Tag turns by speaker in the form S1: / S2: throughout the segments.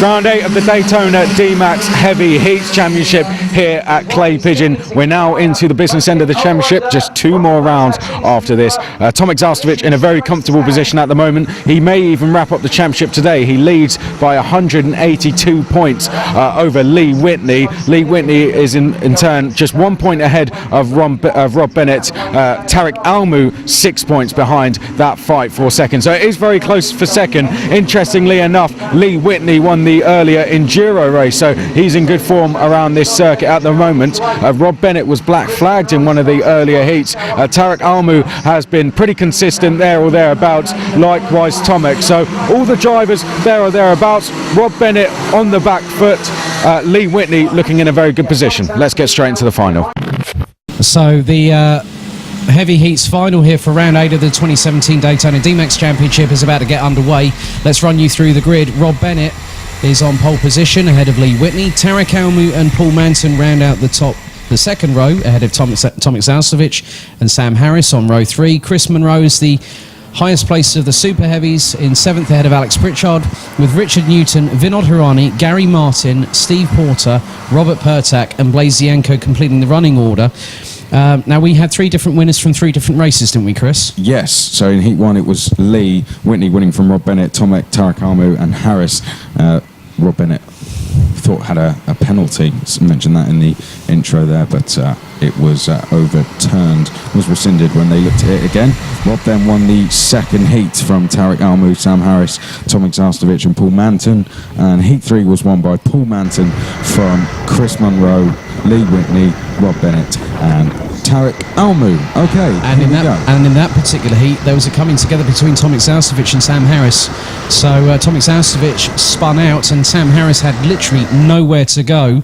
S1: Round 8 of the Daytona DMAX Heavy Heats Championship here at Clay Pigeon. We're now into the business end of the championship, just 2 more rounds after this. Tomek Zaustowicz in a very comfortable position at the moment. He may even wrap up the championship today. He leads by 182 points over Lee Whitney. Lee Whitney is in turn just 1 point ahead of Rob Bennett. Tarek Almu 6 points behind that fight for second. So it is very close for second. Interestingly enough, Lee Whitney won the earlier enduro race, so he's in good form around this circuit at the moment. Rob Bennett was black flagged in one of the earlier heats. Tarek Almu has been pretty consistent there or thereabouts, likewise Tomek. So all the drivers there or thereabouts. Rob Bennett on the back foot, Lee Whitney looking in a very good position. Let's get straight into the final.
S2: So the Heavy Heats final here for round 8 of the 2017 Daytona DMAX Championship is about to get underway. Let's run you through the grid. Rob Bennett is on pole position ahead of Lee Whitney. Tarek Almu and Paul Manton round out the second row ahead of Tomek Zaustowicz and Sam Harris on row 3. Chris Munro is the highest place of the Super Heavies in 7th ahead of Alex Pritchard, with Richard Newton, Vinod Hirani, Gary Martin, Steve Porter, Robert Pertak and Blaise Zienko completing the running order. Now, we had 3 different winners from 3 different races, didn't we, Chris?
S3: Yes. So in Heat 1, it was Lee Whitney winning from Rob Bennett, Tomek, Tarek Almu and Harris. Rob Bennett thought had a penalty. Mentioned that in the intro there, but it was overturned, was rescinded when they looked at it again. Rob then won the second heat from Tarek Almu, Sam Harris, Tomek Zaustowicz and Paul Manton. And Heat 3 was won by Paul Manton from Chris Munro, Lee Whitney, Rob Bennett and Tarek Almu. Okay,
S2: and in that particular heat, there was a coming together between Tomek Zaustowicz and Sam Harris. So Tomek Zaustowicz spun out, and Sam Harris had literally nowhere to go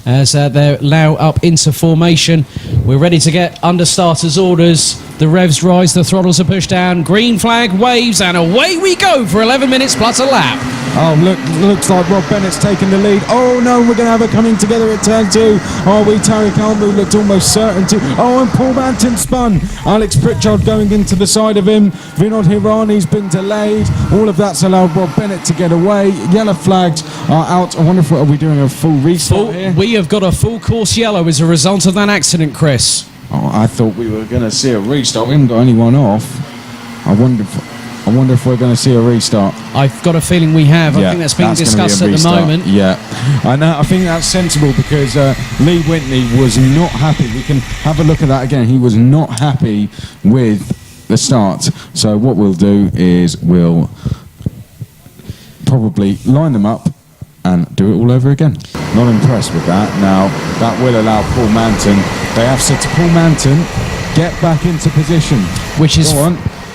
S2: as they're now up into formation. We're ready to get under starters orders. The revs rise, the throttles are pushed down, green flag waves, and away we go for 11 minutes plus a lap.
S3: Oh, looks like Rob Bennett's taking the lead. Oh no, we're going to have a coming together at turn 2. Tarek Almu looked almost certain to. Oh, and Paul Manton spun. Alex Pritchard going into the side of him. Vinod Hirani's been delayed. All of that's allowed Rob Bennett to get away. Yellow flags are out. I wonder if are we doing a full restart here?
S2: We have got a full course yellow as a result of that accident, Chris.
S3: Oh, I thought we were going to see a restart. We haven't got anyone off. I wonder if we're going to see a restart.
S2: I've got a feeling we have. I think that's being discussed at the moment.
S3: Yeah, I think that's sensible because Lee Whitney was not happy. We can have a look at that again. He was not happy with the start. So what we'll do is we'll probably line them up and do it all over again. Not impressed with that. Now, that will allow Paul Manton. They have said to Paul Manton, get back into position.
S2: Which is...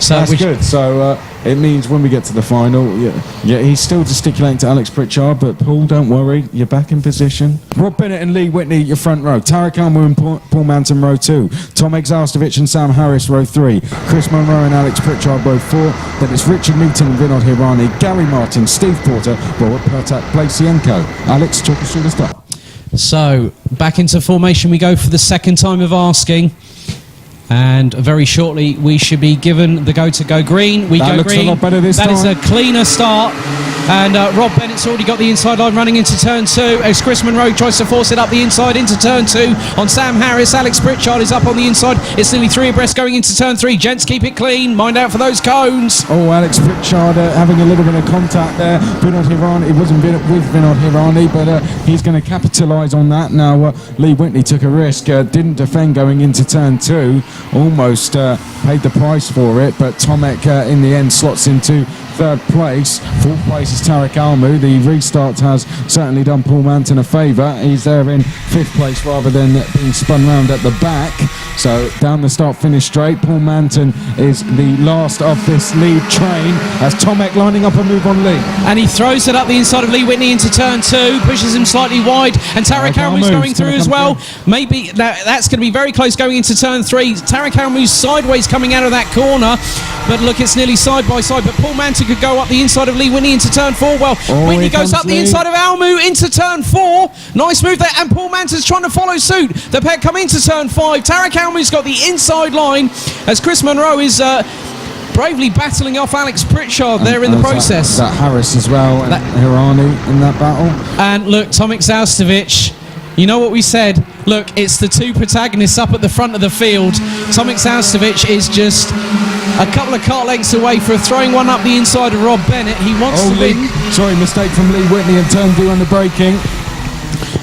S3: That's good. So it means when we get to the final, yeah, he's still gesticulating to Alex Pritchard, but Paul, don't worry, you're back in position. Rob Bennett and Lee Whitney, your front row. Tarek Almu and Paul Manton, row 2. Tomek Zaustowicz and Sam Harris, row 3. Chris Munro and Alex Pritchard, row 4. Then it's Richard Newton and Vinod Hirani, Gary Martin, Steve Porter, Robert Pertak, Blaise Zienko. Alex, talk us through the start.
S2: So, back into formation we go for the second time of asking. And very shortly we should be given the go to go green. We
S3: that
S2: go
S3: looks
S2: green.
S3: A lot better this
S2: that
S3: time.
S2: is a cleaner start. And Rob Bennett's already got the inside line running into turn 2 as Chris Munro tries to force it up the inside into turn 2 on Sam Harris. Alex Pritchard is up on the inside. It's nearly 3 abreast going into turn 3. Gents, keep it clean. Mind out for those cones.
S3: Oh, Alex Pritchard having a little bit of contact there. Vinod Hirani, it wasn't with Vinod Hirani, but he's going to capitalise on that. Now, Lee Whitney took a risk, didn't defend going into turn 2. Almost paid the price for it, but Tomek in the end slots into 3rd place. 4th place is Tarek Almu. The restart has certainly done Paul Manton a favour. He's there in 5th place rather than being spun round at the back. So down the start finish straight. Paul Manton is the last of this lead train as Tomek lining up a move on Lee.
S2: And he throws it up the inside of Lee Whitney into turn 2, pushes him slightly wide, and Tarek Almu's going through as well. Maybe that's going to be very close going into turn 3. Tarek Almu's sideways coming out of that corner, but look, it's nearly side by side, but Paul Manton could go up the inside of Lee Whitney into turn 4. Well, Whitney goes up the inside of Almu into turn 4. Nice move there, and Paul Manton's trying to follow suit. The pair come into turn 5. Tarek Almu's got the inside line as Chris Munro is bravely battling off Alex Pritchard there in the process.
S3: That Harris as well, and Hirani in that battle.
S2: And look, Tomek Zaustowicz, you know what we said? Look, it's the two protagonists up at the front of the field. Tomek Zaustowicz is just a couple of car lengths away for throwing one up the inside of Rob Bennett. He wants to win.
S3: Sorry, mistake from Lee Whitney in turn 2 on the braking.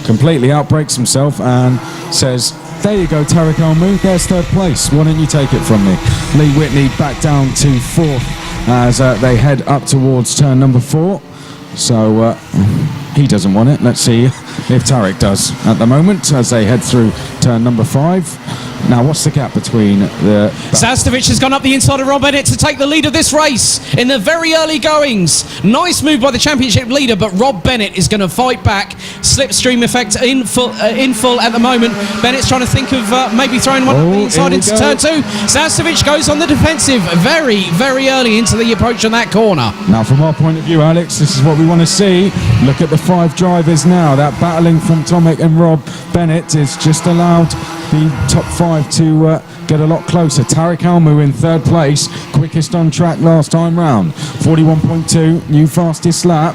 S3: Completely outbrakes himself and says, there you go, Tariq Almu, there's 3rd place. Why don't you take it from me? Lee Whitney back down to 4th as they head up towards turn number 4. So he doesn't want it. Let's see if Tariq does at the moment as they head through turn number 5. Now, what's the gap between the...
S2: Zaustowicz has gone up the inside of Rob Bennett to take the lead of this race in the very early goings. Nice move by the championship leader, but Rob Bennett is going to fight back. Slipstream effect in full at the moment. Bennett's trying to think of maybe throwing one up the inside into turn 2. Zaustowicz goes on the defensive very, very early into the approach on that corner.
S3: Now, from our point of view, Alex, this is what we want to see. Look at the 5 drivers now. That battling from Tomek and Rob Bennett is just allowed the top 5 to get a lot closer. Tariq Almu in 3rd place, quickest on track last time round. 41.2, new fastest lap.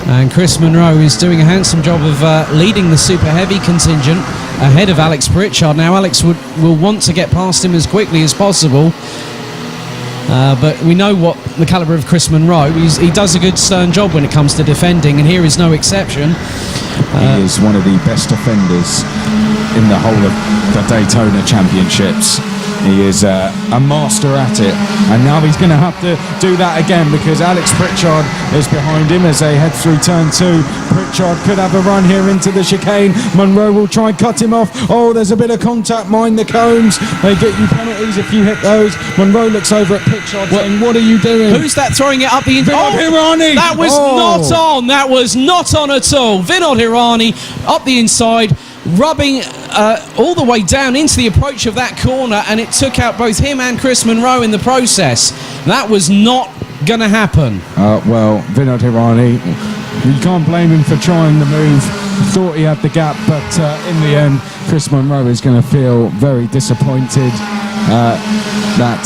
S2: And Chris Munro is doing a handsome job of leading the super heavy contingent ahead of Alex Pritchard. Now Alex will want to get past him as quickly as possible. But we know what the calibre of Chris Munro. He does a good stern job when it comes to defending, and here is no exception.
S3: He is one of the best defenders in the whole of the Daytona Championships. He is a master at it, and now he's going to have to do that again because Alex Pritchard is behind him as they head through turn 2. Pritchard could have a run here into the chicane. Munro will try and cut him off. Oh, there's a bit of contact. Mind the cones. They get you penalties if you hit those. Munro looks over at Pritchard saying, what are you doing?
S2: Who's that throwing it up the inside?
S3: Hirani!
S2: That was not on. That was not on at all. Vinod Hirani up the inside, rubbing all the way down into the approach of that corner, and it took out both him and Chris Munro in the process. That was not going to happen.
S3: Well, Vinod Hirani, you can't blame him for trying the move. Thought he had the gap, but in the end, Chris Munro is going to feel very disappointed that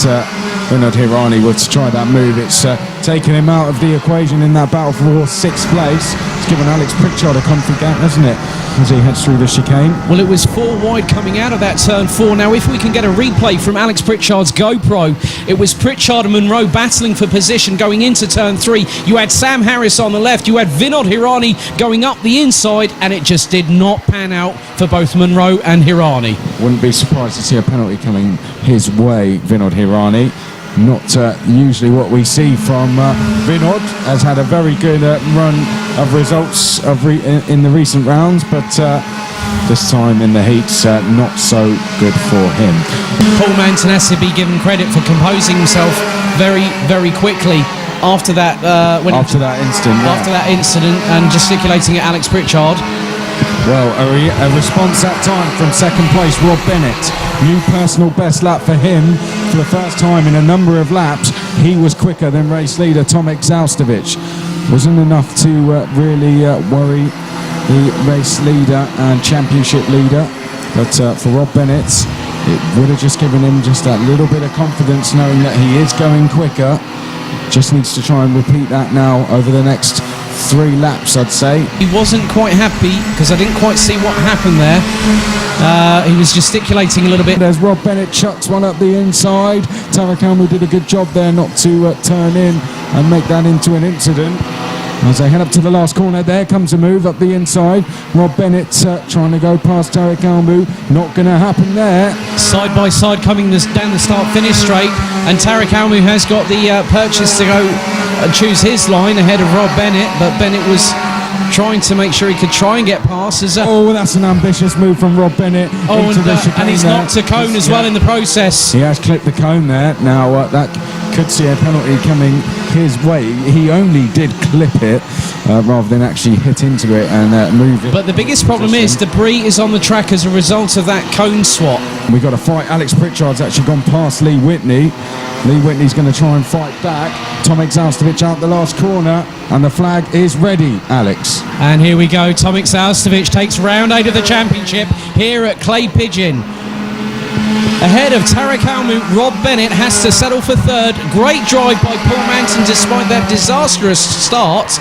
S3: Vinod Hirani would try that move. It's taken him out of the equation in that battle for 6th place. It's given Alex Pritchard a comfy gap, hasn't it, as he heads through the chicane?
S2: Well, it was 4 wide coming out of that turn 4. Now, if we can get a replay from Alex Pritchard's GoPro, it was Pritchard and Munro battling for position going into turn 3. You had Sam Harris on the left, you had Vinod Hirani going up the inside, and it just did not pan out for both Munro and Hirani.
S3: Wouldn't be surprised to see a penalty coming his way, Vinod Hirani. Not usually what we see from Vinod. Has had a very good run of results in the recent rounds, but this time in the heats, not so good for him.
S2: Paul Manton has to be given credit for composing himself very, very quickly after that
S3: after that incident
S2: and gesticulating at Alex Pritchard.
S3: Well, a response that time from 2nd place, Rob Bennett. New personal best lap for him. For the first time in a number of laps, he was quicker than race leader Tomek Zaustowicz. Wasn't enough to really worry the race leader and championship leader. But for Rob Bennett, it would have just given him just that little bit of confidence knowing that he is going quicker. Just needs to try and repeat that now over the next 3 laps, I'd say.
S2: He wasn't quite happy because I didn't quite see what happened there. He was gesticulating a little bit.
S3: There's Rob Bennett, chucks one up the inside. Tariq Almu did a good job there not to turn in and make that into an incident. As they head up to the last corner, there comes a move up the inside. Rob Bennett trying to go past Tariq Almu. Not going to happen there.
S2: Side by side coming down the start-finish straight, and Tariq Almu has got the purchase to go and choose his line ahead of Rob Bennett, but Bennett was trying to make sure he could try and get past.
S3: Oh, that's an ambitious move from Rob Bennett into the chicane.
S2: And he's knocked a cone as well in the process.
S3: He has clipped the cone there. Now that could see a penalty coming his way. He only did clip it rather than actually hit into it and move it.
S2: But the biggest problem is debris is on the track as a result of that cone swap.
S3: We've got a fight. Alex Pritchard's actually gone past Lee Whitney. Lee Whitney's going to try and fight back. Tomek Zaustowicz out the last corner, and the flag is ready, Alex.
S2: And here we go. Tomek Zaustowicz takes round 8 of the championship here at Clay Pigeon. Ahead of Tarek Almout, Rob Bennett has to settle for third. Great drive by Paul Manton despite that disastrous start.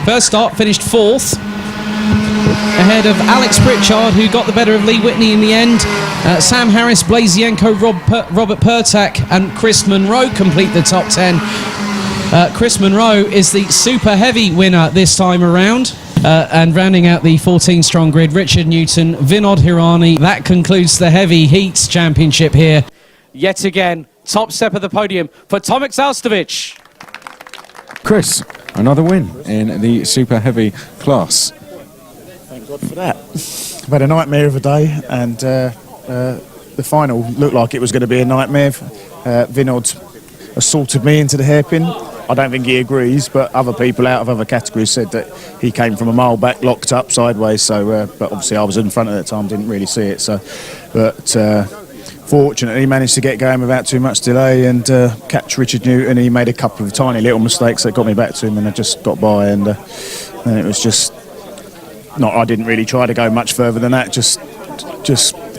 S2: First start, finished fourth. Ahead of Alex Pritchard, who got the better of Lee Whitney in the end. Sam Harris, Blaise Yenko, Robert Pertak and Chris Munro complete the top 10. Chris Munro is the super heavy winner this time around. And rounding out the 14-strong grid, Richard Newton, Vinod Hirani. That concludes the Heavy Heats Championship here. Yet again, top step of the podium for Tomek Zaustowicz.
S1: Chris, another win in the super heavy class.
S4: Thank God for that. I've had a nightmare of a day, and the final looked like it was going to be a nightmare. Vinod assaulted me into the hairpin. I don't think he agrees, but other people out of other categories said that he came from a mile back, locked up sideways. So, but obviously I was in front at the time, didn't really see it. So, but fortunately managed to get going without too much delay and catch Richard Newton. He made a couple of tiny little mistakes that got me back to him, and I just got by. And it was just not. I didn't really try to go much further than that. Just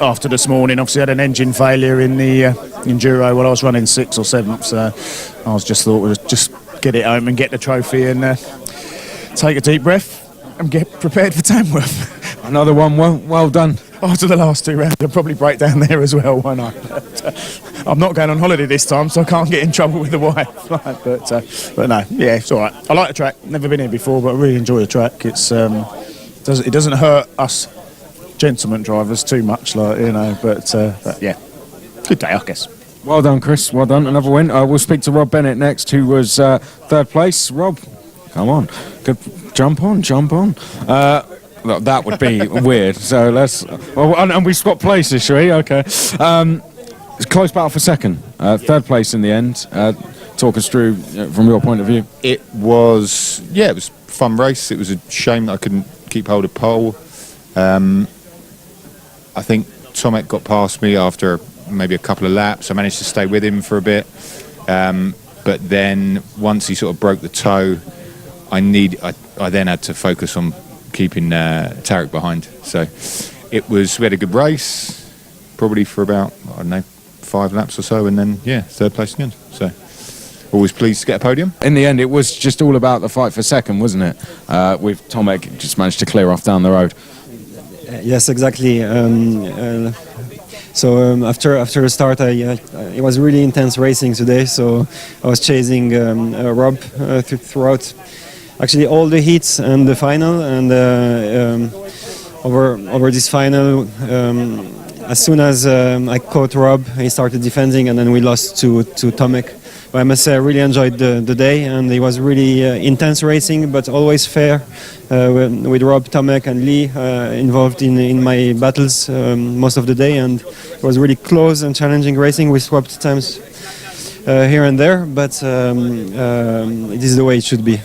S4: after this morning, obviously I had an engine failure in the Enduro while I was running 6th or 7th, so I was just thought we'd just get it home and get the trophy and take a deep breath and get prepared for Tamworth.
S1: Another one, well done.
S4: After the last 2 rounds, I'll probably break down there as well, won't I? But, I'm not going on holiday this time, so I can't get in trouble with the wife. But no, yeah, it's all right. I like the track. Never been here before, but I really enjoy the track. It's it doesn't hurt us gentleman drivers too much, like, you know, but yeah, good day, I guess.
S1: Well done, Chris, well done, another win. We'll speak to Rob Bennett next, who was third place. Rob, come on, good, jump on. That would be weird, so let's, and we swap places, shall we? Okay. It's a close battle for second, third place in the end. Talk us through from your point of view.
S5: It was a fun race. It was a shame that I couldn't keep hold of pole. I think Tomek got past me after maybe a couple of laps. I managed to stay with him for a bit, but then once he sort of broke the toe, I then had to focus on keeping Tarek behind. So we had a good race, probably for about, I don't know, 5 laps or so, and then third place again. So always pleased to get a podium.
S1: In the end, it was just all about the fight for second, wasn't it? With Tomek just managed to clear off down the road.
S6: Yes, exactly. So after the start, it was really intense racing today. So I was chasing Rob throughout, actually all the heats and the final. And over this final, as soon as I caught Rob, he started defending, and then we lost to Tomek. But I must say I really enjoyed the day, and it was really intense racing, but always fair, with Rob, Tomek and Lee involved in my battles most of the day, and it was really close and challenging racing. We swapped times here and there, but it is the way it should be,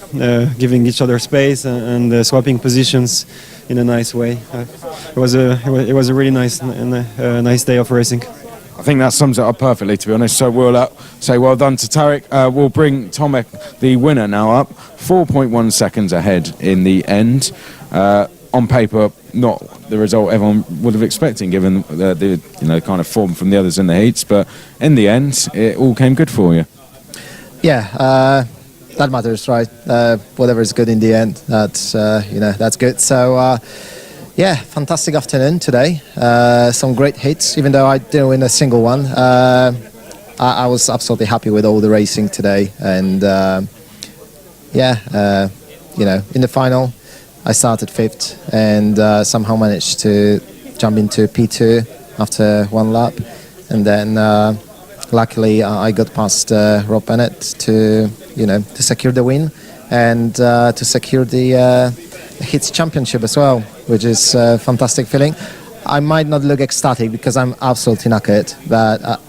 S6: giving each other space and swapping positions in a nice way. It was a really nice day of racing.
S1: I think that sums it up perfectly, to be honest. So we'll say well done to Tarek. We'll bring Tomek, the winner, now up 4.1 seconds ahead in the end. On paper, not the result everyone would have expected, given the kind of form from the others in the heats. But in the end, it all came good for you.
S7: Yeah, that matters, right? Whatever is good in the end, that's good. So. Yeah, fantastic afternoon today. Some great hits, even though I didn't win a single one. I was absolutely happy with all the racing today. And in the final, I started 5th and somehow managed to jump into P2 after 1 lap. And then luckily I got past Rob Bennett to secure the win and to secure the Hits Championship as well, which is a fantastic feeling. I might not look ecstatic because I'm absolutely knackered, but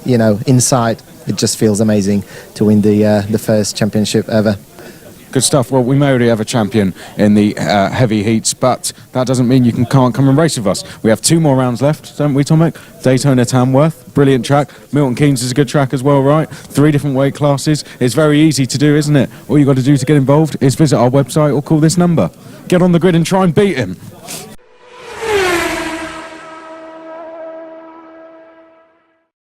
S7: inside it just feels amazing to win the first championship ever.
S1: Good stuff. Well, we may already have a champion in the heavy heats, but that doesn't mean you can't come and race with us. We have 2 more rounds left, don't we, Tomek? Daytona Tamworth, brilliant track. Milton Keynes is a good track as well, right? 3 different weight classes. It's very easy to do, isn't it? All you got to do to get involved is visit our website or call this number. Get on the grid and try and beat him.